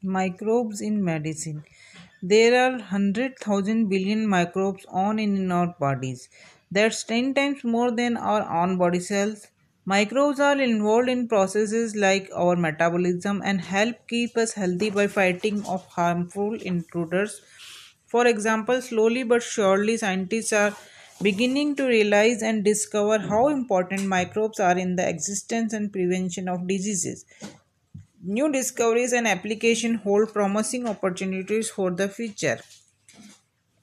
Microbes in medicine. There are 100,000 billion microbes on in our bodies. That's 10 times more than our own body cells. Microbes are involved in processes like our metabolism and help keep us healthy by fighting off harmful intruders. For example, slowly but surely, scientists are beginning to realize and discover how important microbes are in the existence and prevention of diseases. New discoveries and applications hold promising opportunities for the future.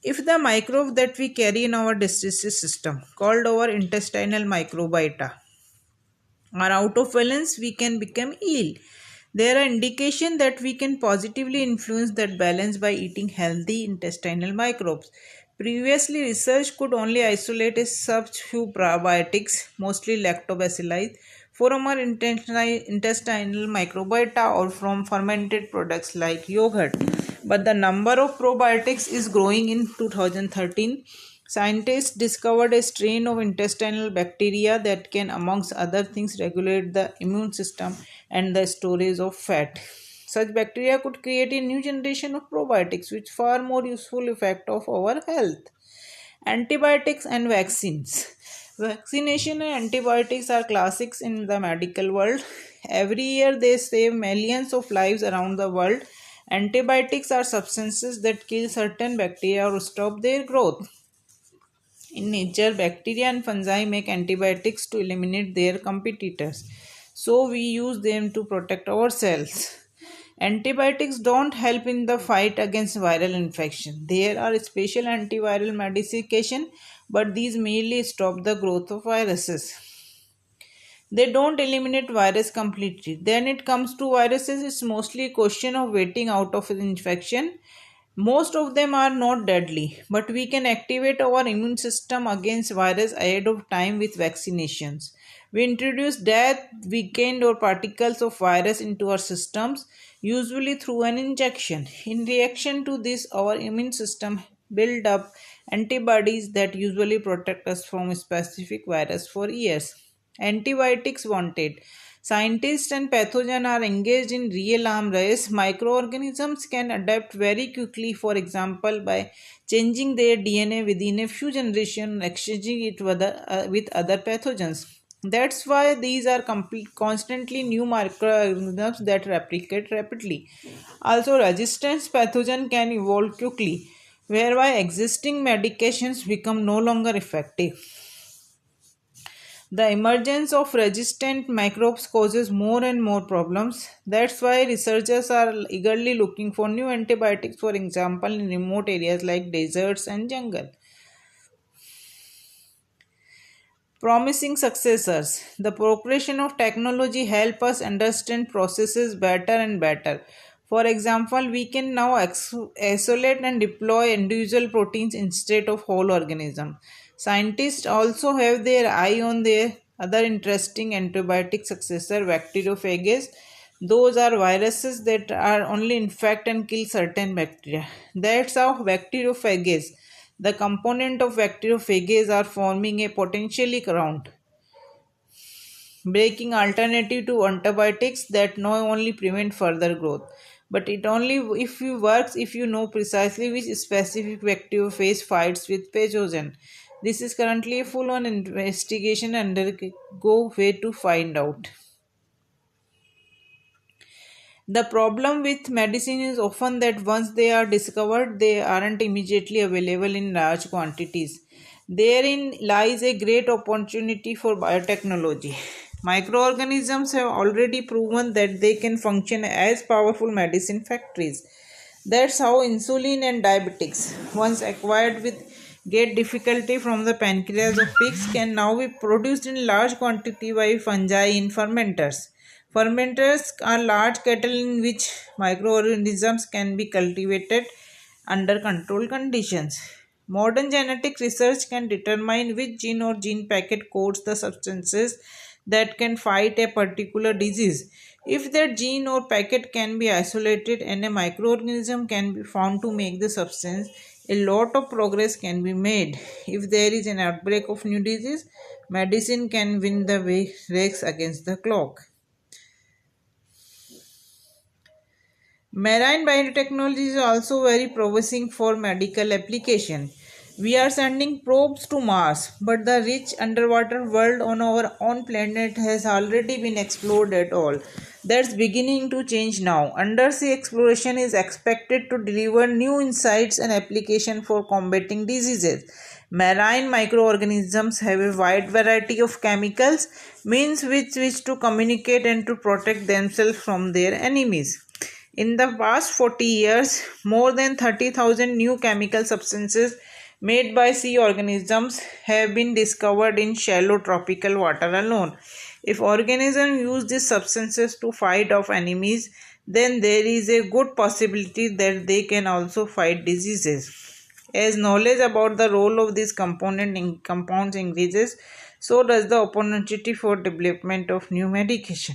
If the microbe that we carry in our digestive system, called our intestinal microbiota, are out of balance, we can become ill. There are indications that we can positively influence that balance by eating healthy intestinal microbes. Previously, research could only isolate a such few probiotics, mostly lactobacilli, from our intestinal microbiota or from fermented products like yogurt. But the number of probiotics is growing. In 2013, scientists discovered a strain of intestinal bacteria that can, amongst other things, regulate the immune system and the storage of fat. Such bacteria could create a new generation of probiotics with far more useful effect of our health. Antibiotics and vaccines. Vaccination and antibiotics are classics in the medical world. Every year they save millions of lives around the world. Antibiotics are substances that kill certain bacteria or stop their growth. In nature, bacteria and fungi make antibiotics to eliminate their competitors. So we use them to protect ourselves. Antibiotics don't help in the fight against viral infection. There are special antiviral medication, but these merely stop the growth of viruses. They don't eliminate virus completely. Then it comes to viruses, it's mostly a question of waiting out of an infection. Most of them are not deadly, but we can activate our immune system against virus ahead of time with vaccinations. We introduce death, weakened or particles of virus into our systems, usually through an injection. In reaction to this, our immune system build up antibodies that usually protect us from a specific virus for years. Antibiotics wanted. Scientists and pathogens are engaged in real arm race. Microorganisms can adapt very quickly, for example, by changing their DNA within a few generations and exchanging it with other pathogens. That's why these are constantly new microorganisms that replicate rapidly. Also, resistance pathogen can evolve quickly, whereby existing medications become no longer effective. The emergence of resistant microbes causes more and more problems. That's why researchers are eagerly looking for new antibiotics, for example, in remote areas like deserts and jungle. Promising successors. The progression of technology help us understand processes better and better. For example, we can now isolate and deploy individual proteins instead of whole organism. Scientists also have their eye on their other interesting antibiotic successor, bacteriophages. Those are viruses that are only infect and kill certain bacteria. That's how bacteriophages, the component of bacteriophages, are forming a potentially ground breaking alternative to antibiotics that not only prevent further growth, but it only if you works if you know precisely which specific bacteriophage fights with pathogen. This is currently a full-on investigation undergo way to find out. The problem with medicine is often that once they are discovered, they aren't immediately available in large quantities. Therein lies a great opportunity for biotechnology. Microorganisms have already proven that they can function as powerful medicine factories. That's how insulin and diabetics, once acquired with great difficulty from the pancreas of pigs, can now be produced in large quantity by fungi in fermenters. Fermenters are large kettle in which microorganisms can be cultivated under controlled conditions. Modern genetic research can determine which gene or gene packet codes the substances that can fight a particular disease. If that gene or packet can be isolated and a microorganism can be found to make the substance, a lot of progress can be made. If there is an outbreak of new disease, medicine can win the race against the clock. Marine biotechnology is also very promising for medical application. We are sending probes to Mars, but the rich underwater world on our own planet has already been explored at all. That's beginning to change now. Undersea exploration is expected to deliver new insights and application for combating diseases. Marine microorganisms have a wide variety of chemicals, means with which to communicate and to protect themselves from their enemies. In the past 40 years, more than 30,000 new chemical substances made by sea organisms have been discovered in shallow tropical water alone. If organisms use these substances to fight off enemies, then there is a good possibility that they can also fight diseases. As knowledge about the role of these compounds increases, so does the opportunity for development of new medication.